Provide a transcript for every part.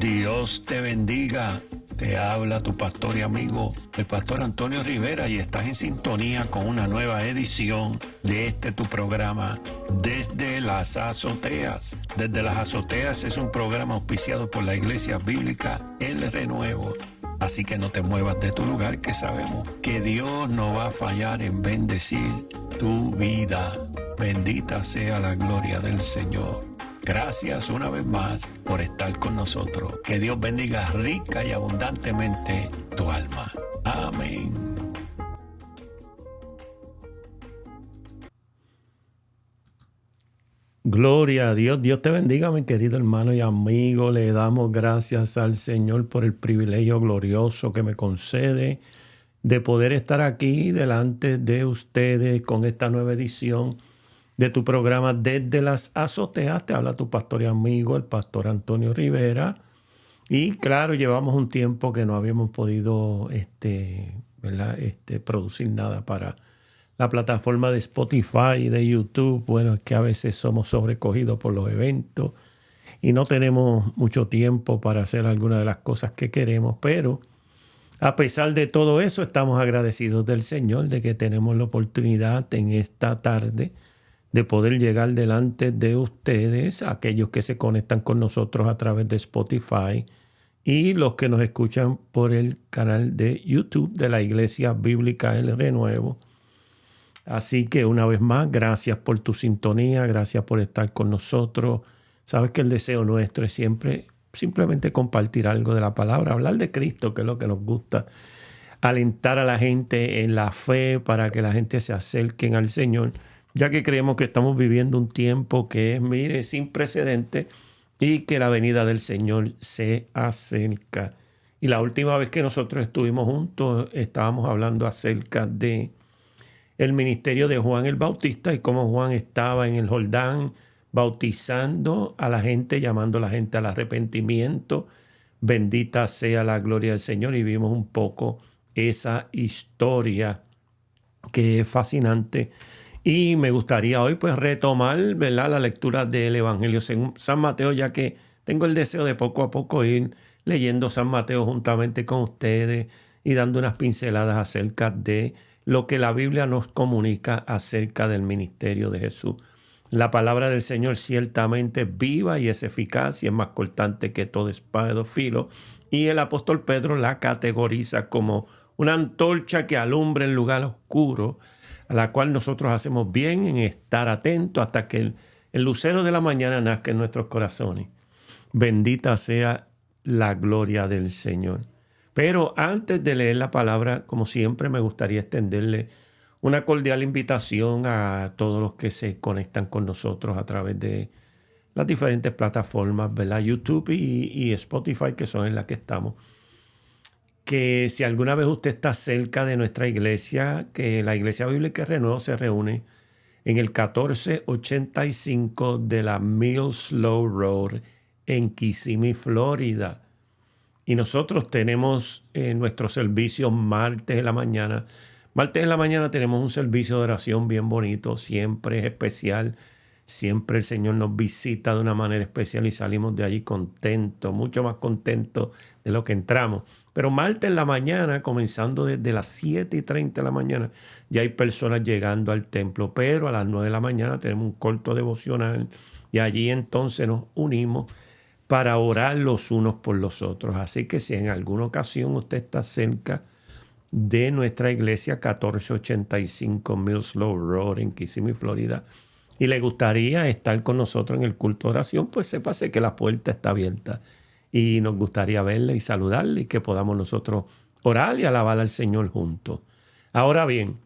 Dios te bendiga. Te habla tu pastor y amigo, el pastor Antonio Rivera, y estás en sintonía con una nueva edición de tu programa, Desde las Azoteas. Desde las Azoteas es un programa auspiciado por la Iglesia Bíblica El Renuevo. Así que no te muevas de tu lugar, que sabemos que Dios no va a fallar en bendecir tu vida. Bendita sea la gloria del Señor. Gracias una vez más por estar con nosotros. Que Dios bendiga rica y abundantemente tu alma. Amén. Gloria a Dios. Dios te bendiga, mi querido hermano y amigo. Le damos gracias al Señor por el privilegio glorioso que me concede de poder estar aquí delante de ustedes con esta nueva edición de tu programa Desde las Azoteas. Te habla tu pastor y amigo, el pastor Antonio Rivera. Y claro, llevamos un tiempo que no habíamos podido producir nada para la plataforma de Spotify y de YouTube. Bueno, es que a veces somos sobrecogidos por los eventos y no tenemos mucho tiempo para hacer algunas de las cosas que queremos, pero a pesar de todo eso, estamos agradecidos del Señor de que tenemos la oportunidad en esta tarde de poder llegar delante de ustedes, aquellos que se conectan con nosotros a través de Spotify y los que nos escuchan por el canal de YouTube de la Iglesia Bíblica El Renuevo. Así que una vez más, gracias por tu sintonía, gracias por estar con nosotros. Sabes que el deseo nuestro es siempre simplemente compartir algo de la palabra, hablar de Cristo, que es lo que nos gusta, alentar a la gente en la fe para que la gente se acerquen al Señor, ya que creemos que estamos viviendo un tiempo que es, mire, sin precedente y que la venida del Señor se acerca. Y la última vez que nosotros estuvimos juntos estábamos hablando acerca de el ministerio de Juan el Bautista y cómo Juan estaba en el Jordán bautizando a la gente, llamando a la gente al arrepentimiento. Bendita sea la gloria del Señor. Y vimos un poco esa historia que es fascinante. Y me gustaría hoy pues retomar, ¿verdad?, la lectura del Evangelio según San Mateo, ya que tengo el deseo de poco a poco ir leyendo San Mateo juntamente con ustedes y dando unas pinceladas acerca de lo que la Biblia nos comunica acerca del ministerio de Jesús. La palabra del Señor ciertamente es viva y es eficaz y es más cortante que toda espada de dos filos. Y el apóstol Pedro la categoriza como una antorcha que alumbra el lugar oscuro, a la cual nosotros hacemos bien en estar atentos hasta que el lucero de la mañana nazca en nuestros corazones. Bendita sea la gloria del Señor. Pero antes de leer la palabra, como siempre, me gustaría extenderle una cordial invitación a todos los que se conectan con nosotros a través de las diferentes plataformas, ¿verdad? YouTube y Spotify, que son en las que estamos. Que si alguna vez usted está cerca de nuestra iglesia, que la Iglesia Bíblica Renuevo se reúne en el 1485 de la Mill Slow Road en Kissimmee, Florida. Y nosotros tenemos nuestros servicios martes en la mañana. Martes en la mañana tenemos un servicio de oración bien bonito, siempre es especial. Siempre el Señor nos visita de una manera especial y salimos de allí contentos, mucho más contentos de lo que entramos. Pero martes en la mañana, comenzando desde las 7:30 de la mañana, ya hay personas llegando al templo. Pero a las 9 de la mañana tenemos un corto devocional y allí entonces nos unimos para orar los unos por los otros. Así que si en alguna ocasión usted está cerca de nuestra iglesia 1485 Mill Slow Road en Kissimmee, Florida, y le gustaría estar con nosotros en el culto de oración, pues sépase que la puerta está abierta y nos gustaría verle y saludarle y que podamos nosotros orar y alabar al Señor juntos. Ahora bien,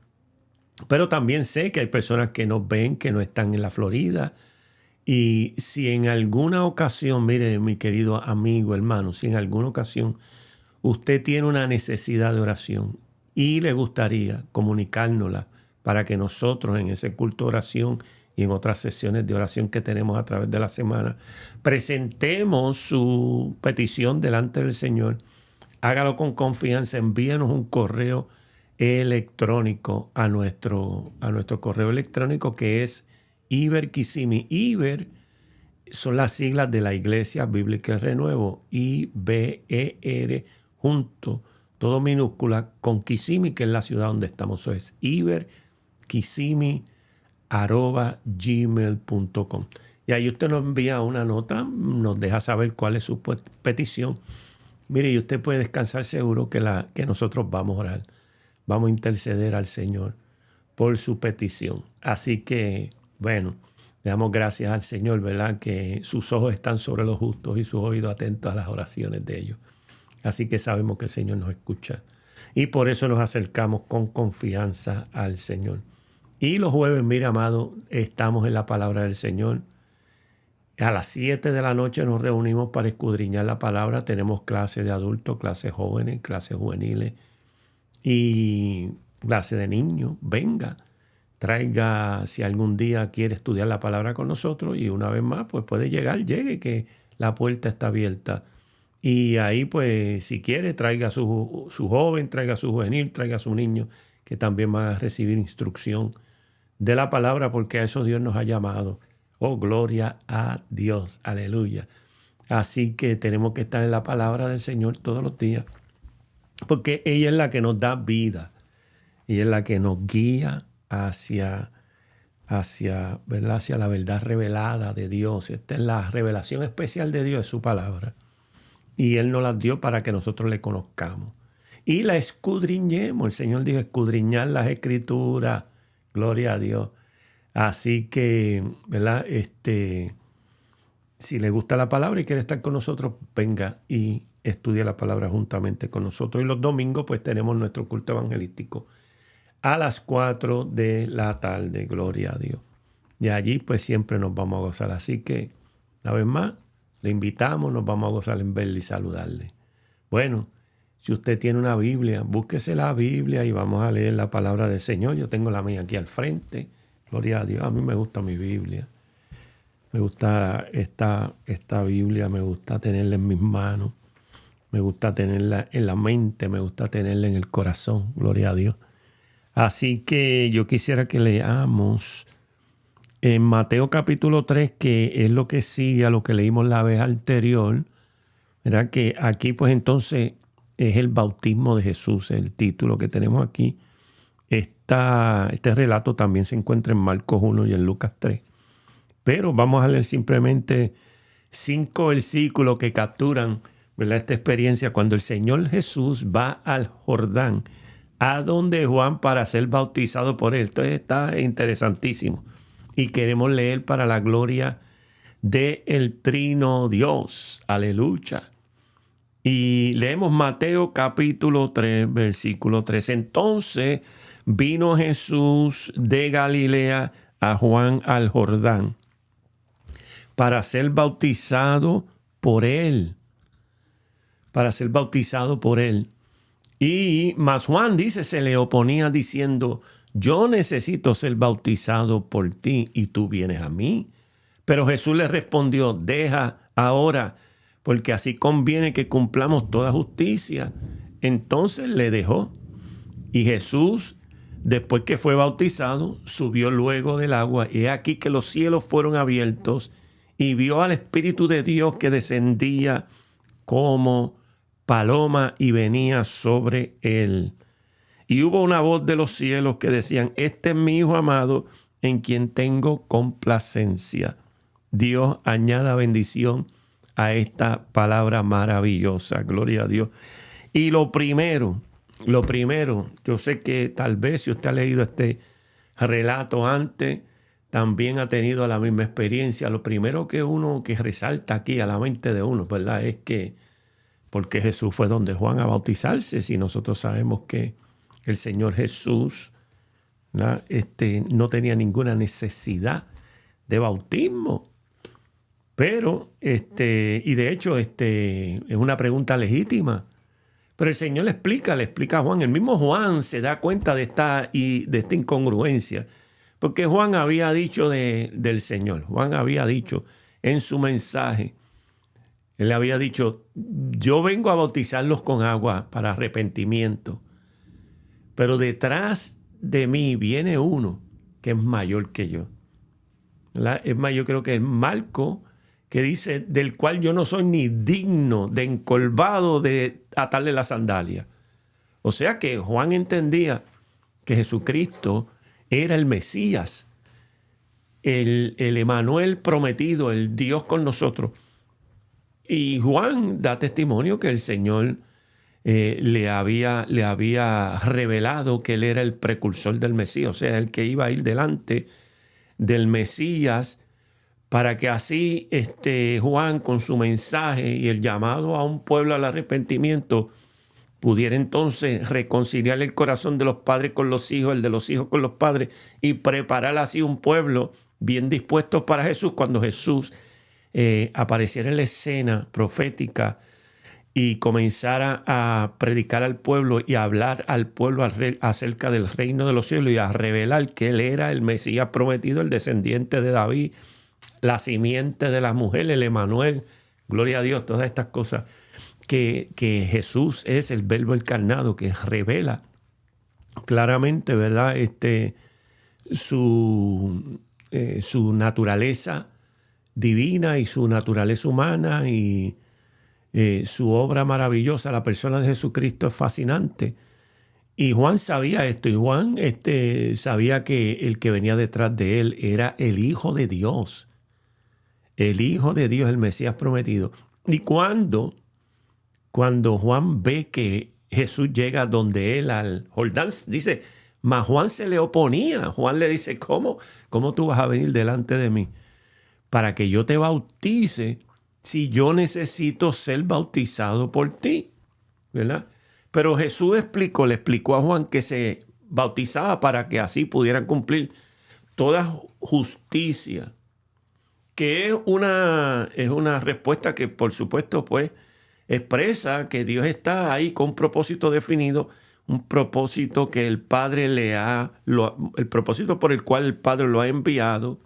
pero también sé que hay personas que nos ven, que no están en la Florida, y si en alguna ocasión, mire mi querido amigo, hermano, si en alguna ocasión usted tiene una necesidad de oración y le gustaría comunicárnosla para que nosotros en ese culto de oración y en otras sesiones de oración que tenemos a través de la semana, presentemos su petición delante del Señor, hágalo con confianza, envíenos un correo electrónico a nuestro correo electrónico, que es Iber Kissimmee. Iber son las siglas de la Iglesia Bíblica El Renuevo, IBER, junto, todo minúscula, con Kissimmee, que es la ciudad donde estamos. Eso es iberkissimmee@gmail.com. Y ahí usted nos envía una nota, nos deja saber cuál es su petición. Mire, y usted puede descansar seguro que nosotros vamos a orar, vamos a interceder al Señor por su petición. Así que, bueno, le damos gracias al Señor, ¿verdad? Que sus ojos están sobre los justos y sus oídos atentos a las oraciones de ellos. Así que sabemos que el Señor nos escucha. Y por eso nos acercamos con confianza al Señor. Y los jueves, mira, amado, estamos en la palabra del Señor. A las 7 de la noche nos reunimos para escudriñar la palabra. Tenemos clases de adultos, clases jóvenes, clases juveniles y clase de niños. Venga, traiga si algún día quiere estudiar la palabra con nosotros, y una vez más pues puede llegue, que la puerta está abierta. Y ahí pues si quiere traiga su joven, traiga su juvenil, traiga su niño, que también van a recibir instrucción de la palabra, porque a eso Dios nos ha llamado. Oh, gloria a Dios, aleluya. Así que tenemos que estar en la palabra del Señor todos los días, porque ella es la que nos da vida. Ella es la que nos guía hacia ¿verdad? Hacia la verdad revelada de Dios. Esta es la revelación especial de Dios, es su palabra. Y Él nos la dio para que nosotros le conozcamos. Y la escudriñemos. El Señor dijo, escudriñar las Escrituras. Gloria a Dios. Así que, ¿verdad? Si le gusta la palabra y quiere estar con nosotros, venga y estudie la palabra juntamente con nosotros. Y los domingos pues tenemos nuestro culto evangelístico a las 4 de la tarde, gloria a Dios. Y allí pues siempre nos vamos a gozar. Así que, una vez más, le invitamos, nos vamos a gozar en verle y saludarle. Bueno, si usted tiene una Biblia, búsquese la Biblia y vamos a leer la palabra del Señor. Yo tengo la mía aquí al frente. Gloria a Dios. A mí me gusta mi Biblia. Me gusta esta Biblia, me gusta tenerla en mis manos. Me gusta tenerla en la mente, me gusta tenerla en el corazón. Gloria a Dios. Así que yo quisiera que leamos en Mateo capítulo 3, que es lo que sigue a lo que leímos la vez anterior. ¿Verdad? Que aquí pues entonces es el bautismo de Jesús, el título que tenemos aquí. Este relato también se encuentra en Marcos 1 y en Lucas 3. Pero vamos a leer simplemente 5 versículos que capturan, ¿verdad?, esta experiencia cuando el Señor Jesús va al Jordán, a donde Juan, para ser bautizado por él. Entonces está interesantísimo. Y queremos leer para la gloria del Trino Dios. Aleluya. Y leemos Mateo capítulo 3, versículo 3. Entonces vino Jesús de Galilea a Juan al Jordán para ser bautizado por él. Para ser bautizado por él. Y más Juan, dice, se le oponía diciendo, yo necesito ser bautizado por ti y tú vienes a mí. Pero Jesús le respondió, deja ahora, porque así conviene que cumplamos toda justicia. Entonces le dejó. Y Jesús, después que fue bautizado, subió luego del agua. Y he aquí que los cielos fueron abiertos y vio al Espíritu de Dios que descendía como paloma y venía sobre él. Y hubo una voz de los cielos que decían, este es mi Hijo amado, en quien tengo complacencia. Dios añada bendición a esta palabra maravillosa. Gloria a Dios. Y lo primero, yo sé que tal vez si usted ha leído este relato antes, también ha tenido la misma experiencia. Lo primero que resalta aquí a la mente de uno, ¿verdad?, es que porque Jesús fue donde Juan a bautizarse, si nosotros sabemos que el Señor Jesús no tenía ninguna necesidad de bautismo. Pero, y de hecho, es una pregunta legítima. Pero el Señor le explica a Juan. El mismo Juan se da cuenta de esta incongruencia. Porque Juan había dicho del Señor. Juan había dicho en su mensaje, él le había dicho, yo vengo a bautizarlos con agua para arrepentimiento. Pero detrás de mí viene uno que es mayor que yo. ¿Verdad? Es más, yo creo que es Marco que dice, del cual yo no soy ni digno de encolvado de atarle la sandalia. O sea que Juan entendía que Jesucristo era el Mesías, el Emanuel prometido, el Dios con nosotros. Y Juan da testimonio que el Señor le había revelado que él era el precursor del Mesías, o sea, el que iba a ir delante del Mesías, para que así Juan, con su mensaje y el llamado a un pueblo al arrepentimiento, pudiera entonces reconciliar el corazón de los padres con los hijos, el de los hijos con los padres, y preparar así un pueblo bien dispuesto para Jesús cuando Jesús apareciera en la escena profética y comenzara a predicar al pueblo y a hablar al pueblo acerca del reino de los cielos y a revelar que él era el Mesías prometido, el descendiente de David, la simiente de la mujer, el Emanuel, gloria a Dios, todas estas cosas, que Jesús es el Verbo encarnado que revela claramente, ¿verdad? Su naturaleza divina y su naturaleza humana y su obra maravillosa. La persona de Jesucristo es fascinante. Y Juan sabía esto, y Juan sabía que el que venía detrás de él era el Hijo de Dios. El Hijo de Dios, el Mesías prometido. Y cuando Juan ve que Jesús llega donde él, al Jordán, dice, mas Juan se le oponía. Juan le dice, ¿cómo tú vas a venir delante de mí para que yo te bautice si yo necesito ser bautizado por ti? ¿Verdad? Pero Jesús le explicó a Juan que se bautizaba para que así pudieran cumplir toda justicia, que es una respuesta que, por supuesto, pues expresa que Dios está ahí con un propósito definido, un propósito que el Padre el propósito por el cual el Padre lo ha enviado,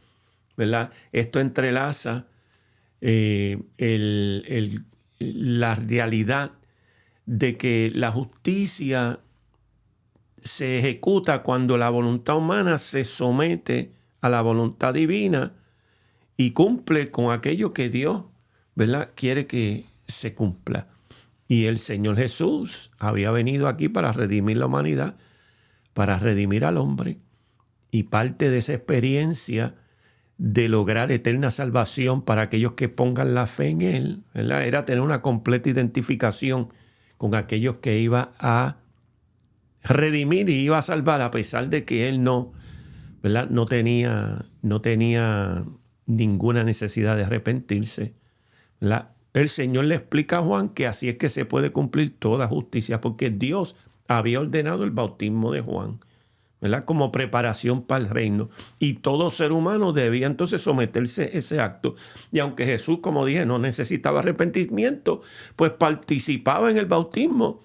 ¿verdad? Esto entrelaza la realidad de que la justicia se ejecuta cuando la voluntad humana se somete a la voluntad divina y cumple con aquello que Dios, ¿verdad?, quiere que se cumpla. Y el Señor Jesús había venido aquí para redimir la humanidad, para redimir al hombre, y parte de esa experiencia de lograr eterna salvación para aquellos que pongan la fe en Él, ¿verdad?, era tener una completa identificación con aquellos que iba a redimir y iba a salvar, a pesar de que Él ¿verdad?, no tenía ninguna necesidad de arrepentirse, ¿verdad? El Señor le explica a Juan que así es que se puede cumplir toda justicia, porque Dios había ordenado el bautismo de Juan, ¿verdad?, como preparación para el reino. Y todo ser humano debía entonces someterse a ese acto. Y aunque Jesús, como dije, no necesitaba arrepentimiento, pues participaba en el bautismo,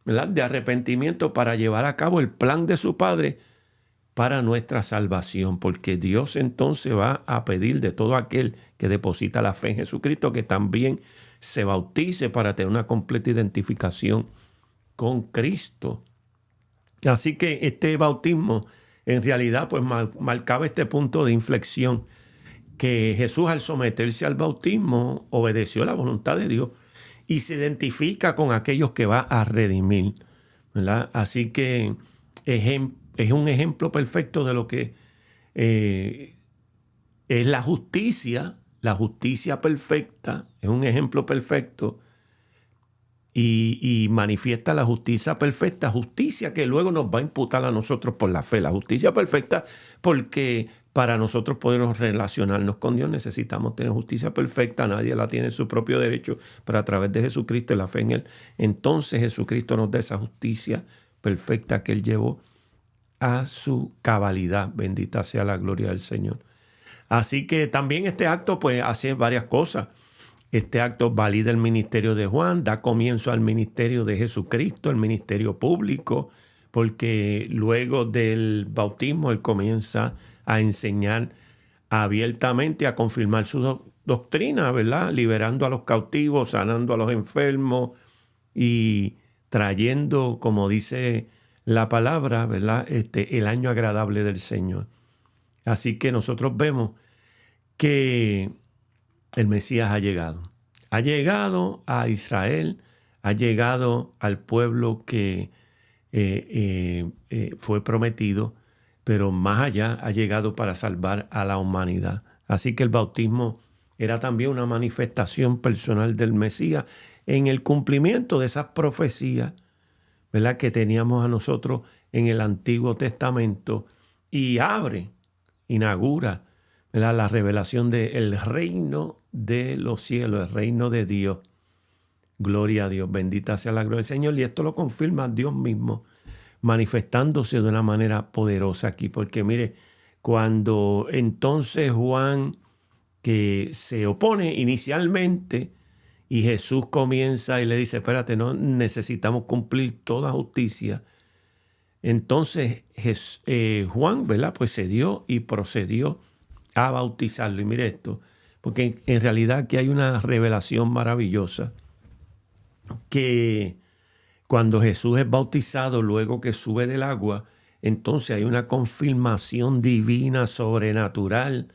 ¿verdad?, de arrepentimiento para llevar a cabo el plan de su Padre para nuestra salvación, porque Dios entonces va a pedir de todo aquel que deposita la fe en Jesucristo que también se bautice para tener una completa identificación con Cristo. Así que este bautismo en realidad pues marcaba este punto de inflexión, que Jesús, al someterse al bautismo, obedeció la voluntad de Dios y se identifica con aquellos que va a redimir, ¿verdad? Así que es un ejemplo perfecto de lo que es la justicia perfecta, es un ejemplo perfecto y manifiesta la justicia perfecta, justicia que luego nos va a imputar a nosotros por la fe. La justicia perfecta, porque para nosotros podernos relacionarnos con Dios necesitamos tener justicia perfecta. Nadie la tiene en su propio derecho, pero a través de Jesucristo y la fe en Él, entonces Jesucristo nos da esa justicia perfecta que Él llevó a su cabalidad. Bendita sea la gloria del Señor. Así que también este acto pues hace varias cosas. Este acto valida el ministerio de Juan, da comienzo al ministerio de Jesucristo, el ministerio público, porque luego del bautismo Él comienza a enseñar abiertamente, a confirmar su doctrina, ¿verdad?, liberando a los cautivos, sanando a los enfermos y trayendo, como dice la palabra, ¿verdad?, el año agradable del Señor. Así que nosotros vemos que el Mesías ha llegado. Ha llegado a Israel, ha llegado al pueblo que fue prometido, pero más allá ha llegado para salvar a la humanidad. Así que el bautismo era también una manifestación personal del Mesías en el cumplimiento de esas profecías, ¿verdad?, que teníamos a nosotros en el Antiguo Testamento, y inaugura, ¿verdad?, la revelación del reino de los cielos, el reino de Dios. Gloria a Dios, bendita sea la gloria del Señor. Y esto lo confirma Dios mismo, manifestándose de una manera poderosa aquí. Porque mire, cuando entonces Juan, que se opone inicialmente, y Jesús comienza y le dice, espérate, no necesitamos cumplir toda justicia. Entonces Juan, ¿verdad?, pues se dio y procedió a bautizarlo. Y mire esto, porque en realidad aquí hay una revelación maravillosa, que cuando Jesús es bautizado, luego que sube del agua, entonces hay una confirmación divina, sobrenatural,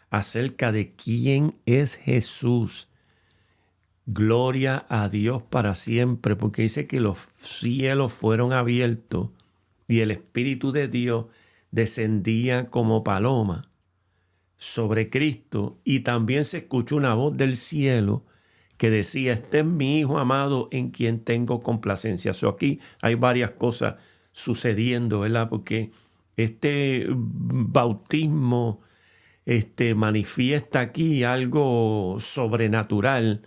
acerca de quién es Jesús. Gloria a Dios para siempre, porque dice que los cielos fueron abiertos y el Espíritu de Dios descendía como paloma sobre Cristo, y también se escuchó una voz del cielo que decía, este es mi Hijo amado en quien tengo complacencia. Aquí hay varias cosas sucediendo, ¿verdad? Porque este bautismo manifiesta aquí algo sobrenatural.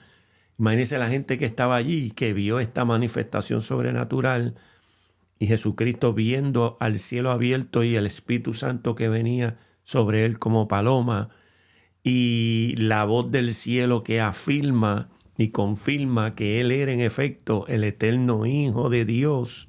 Imagínense la gente que estaba allí, que vio esta manifestación sobrenatural, y Jesucristo viendo al cielo abierto y el Espíritu Santo que venía sobre él como paloma, y la voz del cielo que afirma y confirma que él era en efecto el eterno Hijo de Dios,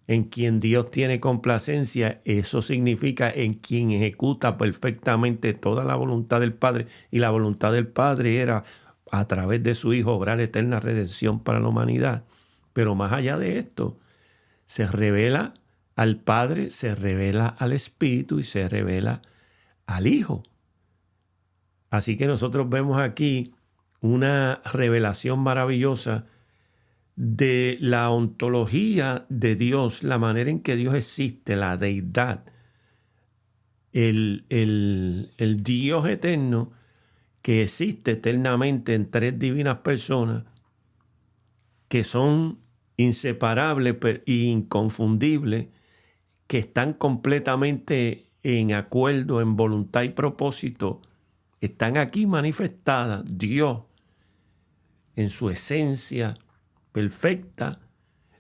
en quien Dios tiene complacencia. Eso significa en quien ejecuta perfectamente toda la voluntad del Padre, y la voluntad del Padre era a través de su Hijo obrar eterna redención para la humanidad. Pero más allá de esto, se revela al Padre, se revela al Espíritu y se revela al Hijo. Así que nosotros vemos aquí una revelación maravillosa de la ontología de Dios, la manera en que Dios existe, la deidad, el Dios eterno que existe eternamente en tres divinas personas que son inseparables e inconfundibles, que están completamente en acuerdo, en voluntad y propósito. Están aquí manifestadas, Dios en su esencia perfecta,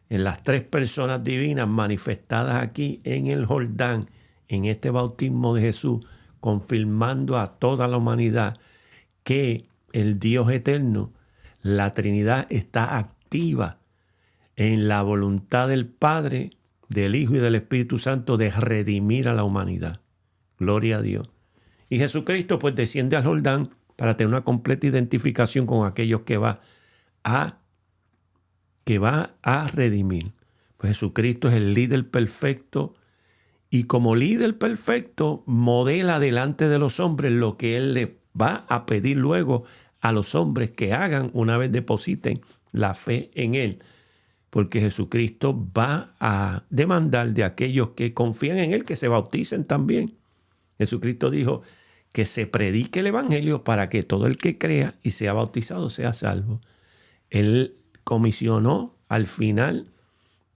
en las tres personas divinas manifestadas aquí en el Jordán, en este bautismo de Jesús, confirmando a toda la humanidad que el Dios eterno, la Trinidad, está activa en la voluntad del Padre, del Hijo y del Espíritu Santo de redimir a la humanidad. Gloria a Dios. Y Jesucristo pues desciende al Jordán para tener una completa identificación con aquellos que va a redimir. Pues Jesucristo es el líder perfecto, y como líder perfecto modela delante de los hombres lo que Él le va a pedir luego a los hombres que hagan una vez depositen la fe en Él. Porque Jesucristo va a demandar de aquellos que confían en Él que se bauticen también. Jesucristo dijo que se predique el evangelio para que todo el que crea y sea bautizado sea salvo. Él comisionó al final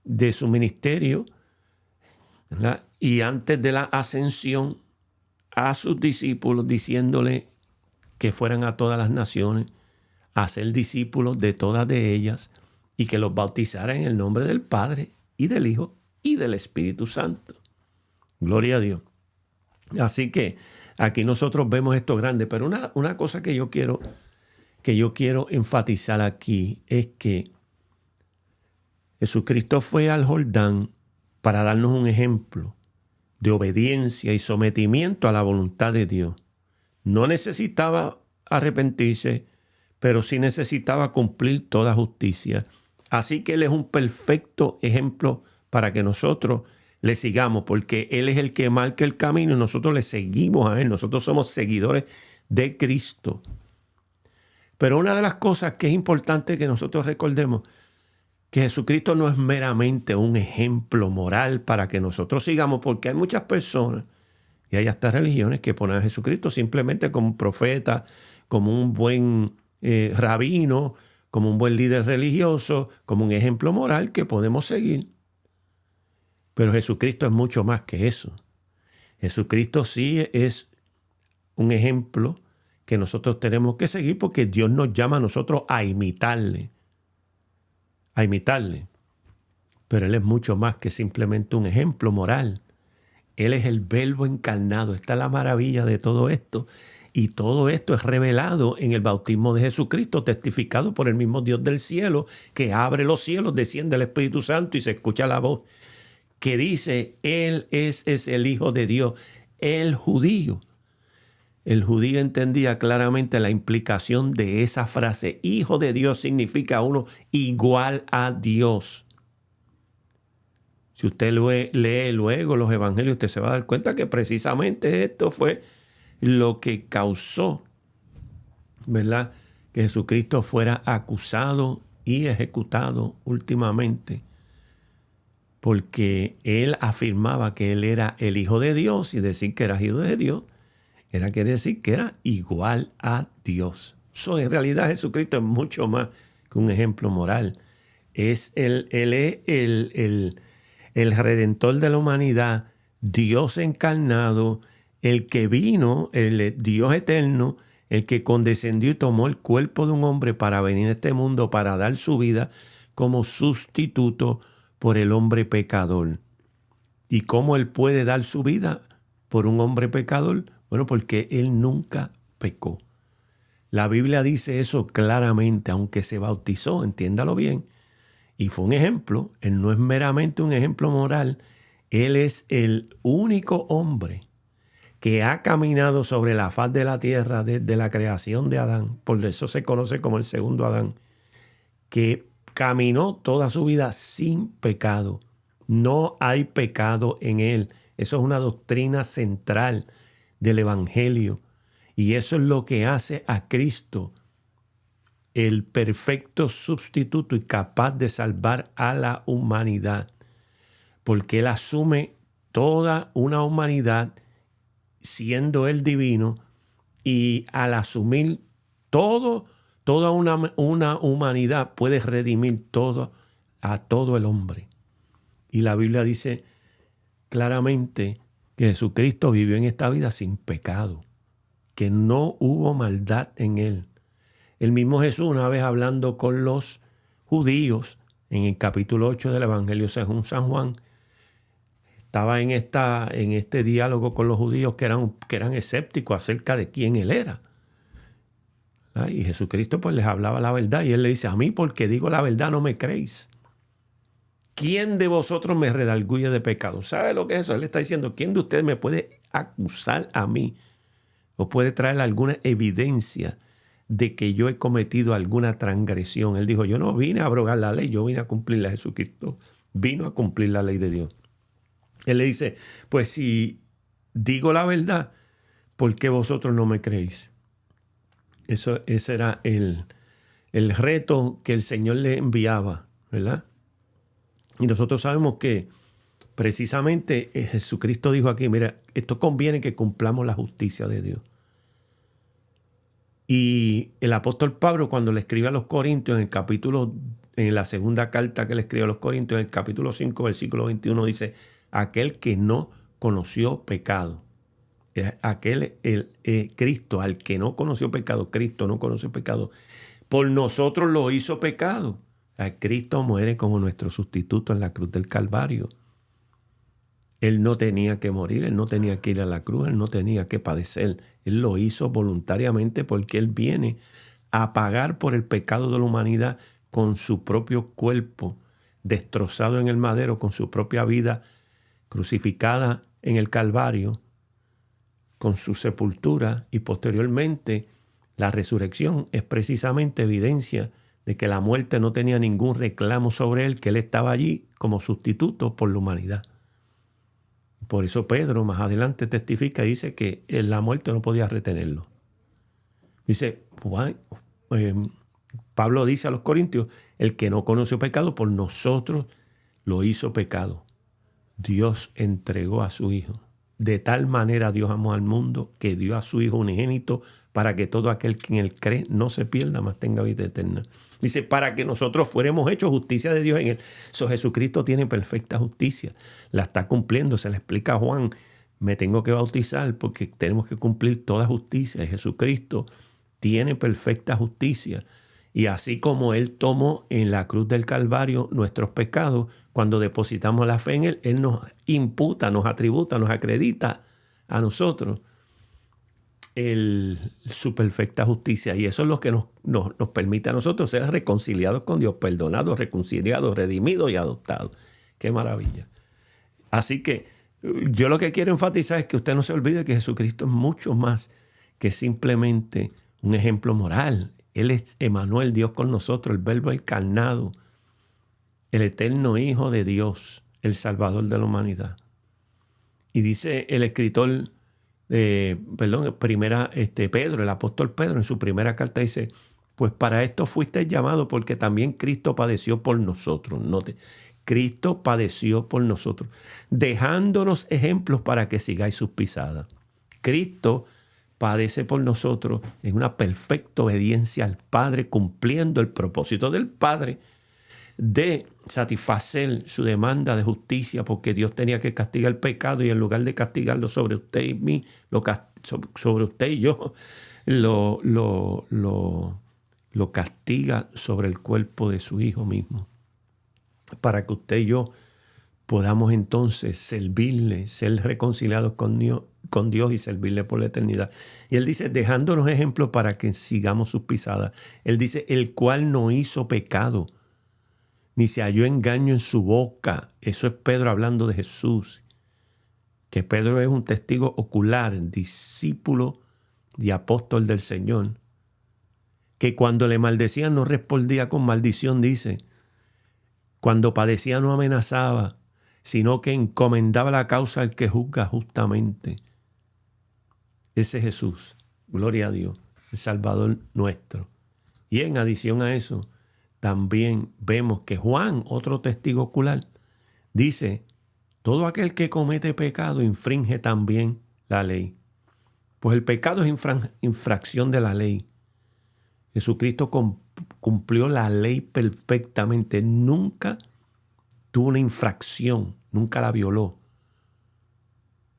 de su ministerio, ¿verdad?, y antes de la ascensión, a sus discípulos, diciéndole que fueran a todas las naciones a ser discípulos de todas de ellas, y que los bautizaran en el nombre del Padre y del Hijo y del Espíritu Santo. Gloria a Dios. Así que aquí nosotros vemos esto grande, pero una cosa que yo quiero enfatizar aquí es que Jesucristo fue al Jordán para darnos un ejemplo de obediencia y sometimiento a la voluntad de Dios. No necesitaba arrepentirse, pero sí necesitaba cumplir toda justicia. Así que Él es un perfecto ejemplo para que nosotros le sigamos, porque Él es el que marca el camino y nosotros le seguimos a Él. Nosotros somos seguidores de Cristo. Pero una de las cosas que es importante que nosotros recordemos, que Jesucristo no es meramente un ejemplo moral para que nosotros sigamos, porque hay muchas personas y hay hasta religiones que ponen a Jesucristo simplemente como un profeta, como un buen rabino, como un buen líder religioso, como un ejemplo moral que podemos seguir. Pero Jesucristo es mucho más que eso. Jesucristo sí es un ejemplo que nosotros tenemos que seguir porque Dios nos llama a nosotros a imitarle. A imitarle. Pero Él es mucho más que simplemente un ejemplo moral. Él es el Verbo encarnado. Esta es la maravilla de todo esto. Y todo esto es revelado en el bautismo de Jesucristo, testificado por el mismo Dios del cielo, que abre los cielos, desciende el Espíritu Santo y se escucha la voz que dice, Él es el Hijo de Dios, el judío. El judío entendía claramente la implicación de esa frase. Hijo de Dios significa uno igual a Dios. Si usted lee luego los evangelios, usted se va a dar cuenta que precisamente esto fue lo que causó, ¿verdad?, que Jesucristo fuera acusado y ejecutado últimamente, porque Él afirmaba que Él era el Hijo de Dios, y decir que era Hijo de Dios era querer decir que era igual a Dios. En realidad Jesucristo es mucho más que un ejemplo moral. Él es el Redentor de la humanidad, Dios encarnado, el que vino, el Dios eterno, el que condescendió y tomó el cuerpo de un hombre para venir a este mundo, para dar su vida como sustituto por el hombre pecador. ¿Y cómo Él puede dar su vida por un hombre pecador? Bueno, porque Él nunca pecó. La Biblia dice eso claramente, aunque se bautizó, entiéndalo bien, y fue un ejemplo. Él no es meramente un ejemplo moral. Él es el único hombre que ha caminado sobre la faz de la tierra desde la creación de Adán. Por eso se conoce como el segundo Adán, que caminó toda su vida sin pecado. No hay pecado en Él. Eso es una doctrina central del Evangelio. Y eso es lo que hace a Cristo el perfecto sustituto y capaz de salvar a la humanidad, porque Él asume toda una humanidad siendo Él divino, y al asumir toda una humanidad puede redimir a todo el hombre. Y la Biblia dice claramente que Jesucristo vivió en esta vida sin pecado, que no hubo maldad en Él. El mismo Jesús, una vez hablando con los judíos, en el capítulo 8 del Evangelio según San Juan, estaba en este diálogo con los judíos que eran escépticos acerca de quién Él era. Y Jesucristo pues les hablaba la verdad, y Él le dice, a mí porque digo la verdad no me creéis. ¿Quién de vosotros me redarguye de pecado? ¿Sabe lo que es eso? Él está diciendo, ¿quién de ustedes me puede acusar a mí o puede traer alguna evidencia de que yo he cometido alguna transgresión? Él dijo, yo no vine a abrogar la ley, yo vine a cumplirla. Jesucristo vino a cumplir la ley de Dios. Él le dice, pues si digo la verdad, ¿por qué vosotros no me creéis? Ese era el reto que el Señor le enviaba, ¿verdad? Y nosotros sabemos que precisamente Jesucristo dijo aquí, mira, esto conviene que cumplamos la justicia de Dios. Y el apóstol Pablo, cuando le escribe a los Corintios, en la segunda carta que le escribe a los Corintios, en el capítulo 5, versículo 21, dice, aquel que no conoció pecado. Cristo, al que no conoció pecado, Cristo no conoció pecado, por nosotros lo hizo pecado. Cristo muere como nuestro sustituto en la cruz del Calvario. Él no tenía que morir, Él no tenía que ir a la cruz, Él no tenía que padecer. Él lo hizo voluntariamente porque Él viene a pagar por el pecado de la humanidad con su propio cuerpo destrozado en el madero, con su propia vida crucificada en el Calvario, con su sepultura, y posteriormente la resurrección es precisamente evidencia de que la muerte no tenía ningún reclamo sobre Él, que Él estaba allí como sustituto por la humanidad. Por eso Pedro más adelante testifica y dice que la muerte no podía retenerlo. Dice, Pablo dice a los corintios, el que no conoció pecado por nosotros lo hizo pecado. Dios entregó a su Hijo. De tal manera Dios amó al mundo que dio a su Hijo unigénito para que todo aquel que en él cree no se pierda, mas tenga vida eterna. Dice, para que nosotros fuéramos hechos justicia de Dios en él. Jesucristo tiene perfecta justicia. La está cumpliendo. Se le explica a Juan, me tengo que bautizar porque tenemos que cumplir toda justicia. Y Jesucristo tiene perfecta justicia. Y así como Él tomó en la cruz del Calvario nuestros pecados, cuando depositamos la fe en Él, Él nos imputa, nos atributa, nos acredita a nosotros su perfecta justicia. Y eso es lo que nos permite a nosotros ser reconciliados con Dios, perdonados, reconciliados, redimidos y adoptados. ¡Qué maravilla! Así que yo lo que quiero enfatizar es que usted no se olvide que Jesucristo es mucho más que simplemente un ejemplo moral. Él es Emmanuel, Dios con nosotros, el Verbo encarnado, el eterno Hijo de Dios, el Salvador de la humanidad. Y dice el escritor, Pedro, el apóstol Pedro, en su primera carta dice, pues para esto fuiste llamado porque también Cristo padeció por nosotros. Note, Cristo padeció por nosotros, dejándonos ejemplos para que sigáis sus pisadas. Cristo padece por nosotros en una perfecta obediencia al Padre, cumpliendo el propósito del Padre de satisfacer su demanda de justicia, porque Dios tenía que castigar el pecado y en lugar de castigarlo sobre usted y mí, sobre usted y yo, lo castiga sobre el cuerpo de su Hijo mismo, para que usted y yo podamos entonces servirle, ser reconciliados con Dios y servirle por la eternidad. Y Él dice, dejándonos ejemplos para que sigamos sus pisadas. Él dice, el cual no hizo pecado, ni se halló engaño en su boca. Eso es Pedro hablando de Jesús. Que Pedro es un testigo ocular, discípulo y apóstol del Señor. Que cuando le maldecían no respondía con maldición, dice. Cuando padecía no amenazaba, sino que encomendaba la causa al que juzga justamente. Ese Jesús, gloria a Dios, el Salvador nuestro. Y en adición a eso, también vemos que Juan, otro testigo ocular, dice, todo aquel que comete pecado infringe también la ley. Pues el pecado es infracción de la ley. Jesucristo cumplió la ley perfectamente. Nunca tuvo una infracción, nunca la violó.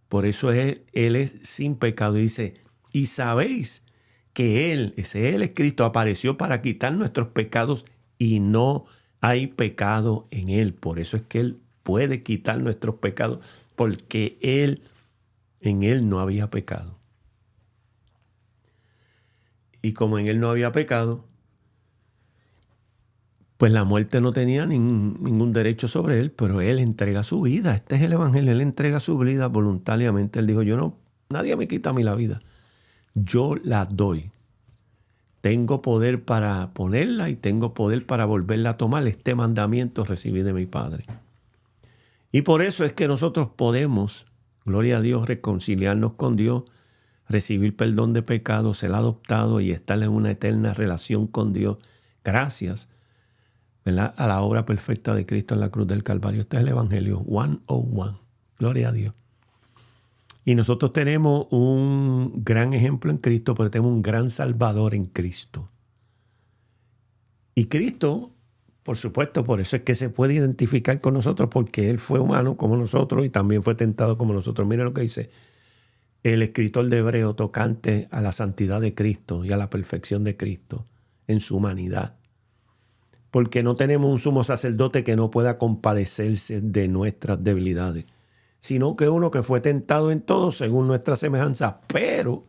Por eso Él es sin pecado. Y dice, y sabéis que Él es Cristo, apareció para quitar nuestros pecados y no hay pecado en Él. Por eso es que Él puede quitar nuestros pecados, porque en Él no había pecado. Y como en Él no había pecado, pues la muerte no tenía ningún derecho sobre Él, pero Él entrega su vida. Este es el Evangelio. Él entrega su vida voluntariamente. Él dijo, nadie me quita a mí la vida. Yo la doy. Tengo poder para ponerla y tengo poder para volverla a tomar. Este mandamiento recibí de mi Padre. Y por eso es que nosotros podemos, gloria a Dios, reconciliarnos con Dios, recibir perdón de pecados, ser adoptados y estar en una eterna relación con Dios. Gracias, ¿verdad?, a la obra perfecta de Cristo en la cruz del Calvario. Este es el Evangelio 101. Gloria a Dios. Y nosotros tenemos un gran ejemplo en Cristo, pero tenemos un gran Salvador en Cristo. Y Cristo, por supuesto, por eso es que se puede identificar con nosotros, porque Él fue humano como nosotros y también fue tentado como nosotros. Mira lo que dice el escritor de Hebreo tocante a la santidad de Cristo y a la perfección de Cristo en su humanidad. Porque no tenemos un sumo sacerdote que no pueda compadecerse de nuestras debilidades, sino que uno que fue tentado en todo según nuestra semejanza, pero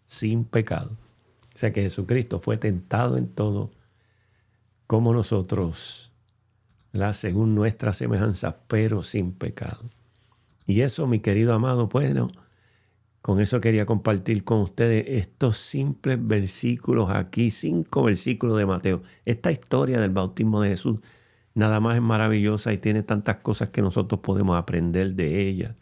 sin pecado. O sea que Jesucristo fue tentado en todo como nosotros, ¿verdad?, según nuestra semejanza, pero sin pecado. Y eso, mi querido amado, bueno, con eso quería compartir con ustedes estos simples versículos aquí, 5 versículos de Mateo. Esta historia del bautismo de Jesús nada más es maravillosa y tiene tantas cosas que nosotros podemos aprender de ella.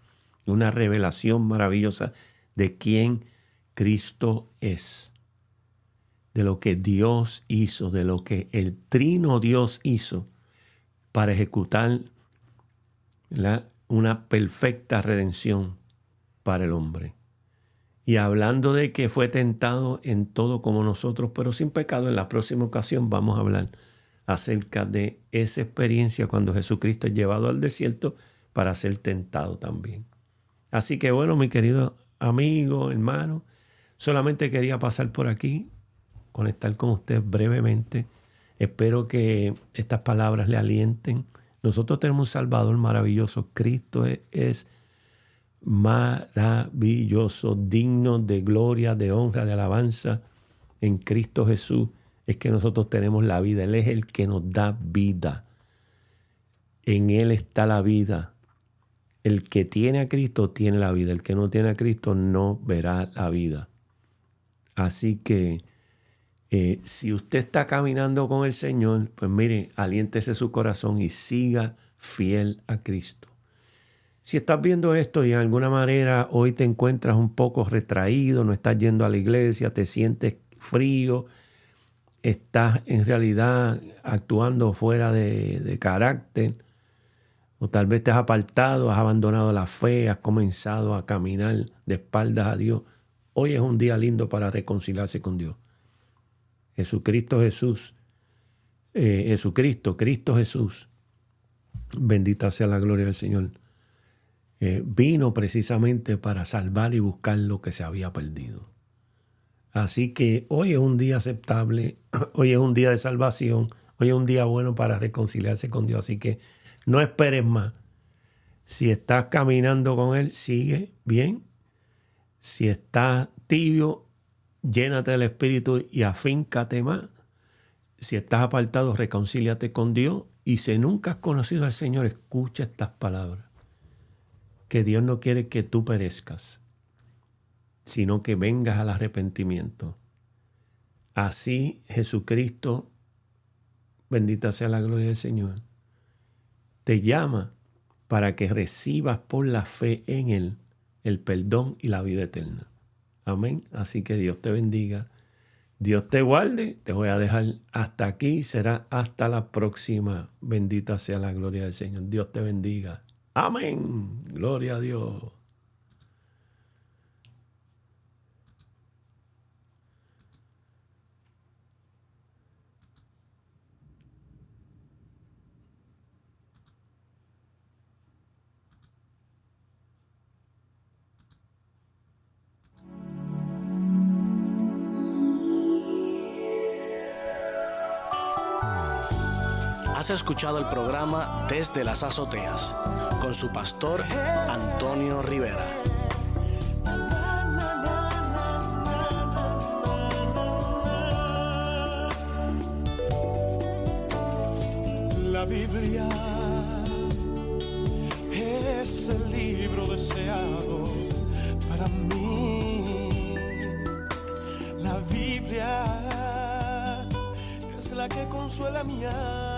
una revelación maravillosa de quién Cristo es, de lo que Dios hizo, de lo que el trino Dios hizo para ejecutar una perfecta redención para el hombre. Y hablando de que fue tentado en todo como nosotros, pero sin pecado, en la próxima ocasión vamos a hablar acerca de esa experiencia cuando Jesucristo es llevado al desierto para ser tentado también. Así que bueno, mi querido amigo, hermano, solamente quería pasar por aquí, conectar con usted brevemente. Espero que estas palabras le alienten. Nosotros tenemos un Salvador maravilloso. Cristo es maravilloso, digno de gloria, de honra, de alabanza. En Cristo Jesús es que nosotros tenemos la vida. Él es el que nos da vida. En Él está la vida. El que tiene a Cristo tiene la vida. El que no tiene a Cristo no verá la vida. Así que si usted está caminando con el Señor, pues mire, aliéntese su corazón y siga fiel a Cristo. Si estás viendo esto y de alguna manera hoy te encuentras un poco retraído, no estás yendo a la iglesia, te sientes frío, estás en realidad actuando fuera de carácter, o tal vez te has apartado, has abandonado la fe, has comenzado a caminar de espaldas a Dios. Hoy es un día lindo para reconciliarse con Dios. Cristo Jesús, bendita sea la gloria del Señor, vino precisamente para salvar y buscar lo que se había perdido. Así que hoy es un día aceptable, hoy es un día de salvación, hoy es un día bueno para reconciliarse con Dios. Así que no esperes más. Si estás caminando con Él, sigue bien. Si estás tibio, llénate del Espíritu y afíncate más. Si estás apartado, reconcíliate con Dios. Y si nunca has conocido al Señor, escucha estas palabras. Que Dios no quiere que tú perezcas, sino que vengas al arrepentimiento. Así Jesucristo, bendita sea la gloria del Señor, te llama para que recibas por la fe en Él el perdón y la vida eterna. Amén. Así que Dios te bendiga. Dios te guarde. Te voy a dejar hasta aquí. Será hasta la próxima. Bendita sea la gloria del Señor. Dios te bendiga. Amén. Gloria a Dios. Has escuchado el programa Desde las Azoteas con su pastor Antonio Rivera. La Biblia es el libro deseado para mí. La Biblia es la que consuela mi alma.